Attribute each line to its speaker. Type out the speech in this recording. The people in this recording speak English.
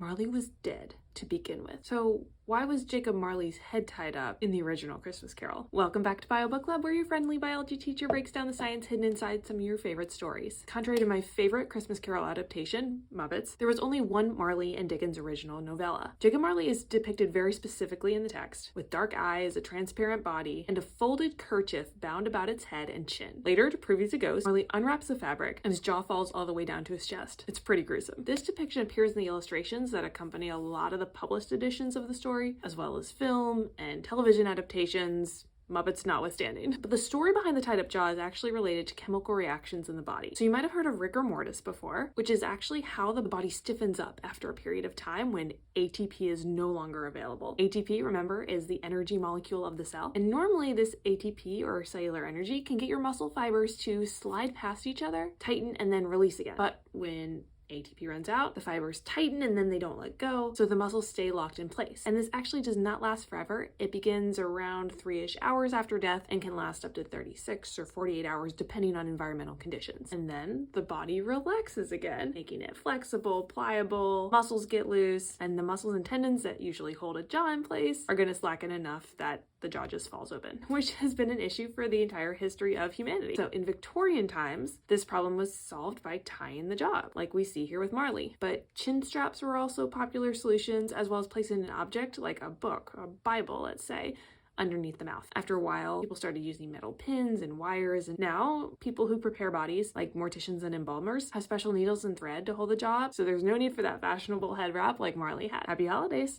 Speaker 1: Marley was dead to begin with. So why was Jacob Marley's head tied up in the original Christmas Carol? Welcome back to Bio Book Club, where your friendly biology teacher breaks down the science hidden inside some of your favorite stories. Contrary to my favorite Christmas Carol adaptation, Muppets, there was only one Marley and Dickens original novella. Jacob Marley is depicted very specifically in the text, with dark eyes, a transparent body, and a folded kerchief bound about its head and chin. Later, to prove he's a ghost, Marley unwraps the fabric, and his jaw falls all the way down to his chest. It's pretty gruesome. This depiction appears in the illustrations that accompany a lot of the published editions of the story, as well as film and television adaptations, Muppets notwithstanding. But the story behind the tied up jaw is actually related to chemical reactions in the body. So you might have heard of rigor mortis before, which is actually how the body stiffens up after a period of time when ATP is no longer available. ATP, remember, is the energy molecule of the cell. And normally this ATP, or cellular energy, can get your muscle fibers to slide past each other, tighten, and then release again. But when ATP runs out, the fibers tighten and then they don't let go, so the muscles stay locked in place. And this actually does not last forever. It begins around 3-ish hours after death and can last up to 36 or 48 hours depending on environmental conditions. And then the body relaxes again, making it flexible, pliable, muscles get loose, and the muscles and tendons that usually hold a jaw in place are going to slacken enough that the jaw just falls open, which has been an issue for the entire history of humanity. So in Victorian times, this problem was solved by tying the jaw, like we see here with Marley. But chin straps were also popular solutions, as well as placing an object, like a book, a Bible, let's say, underneath the mouth. After a while, people started using metal pins and wires, and now people who prepare bodies, like morticians and embalmers, have special needles and thread to hold the jaw, so there's no need for that fashionable head wrap like Marley had. Happy holidays!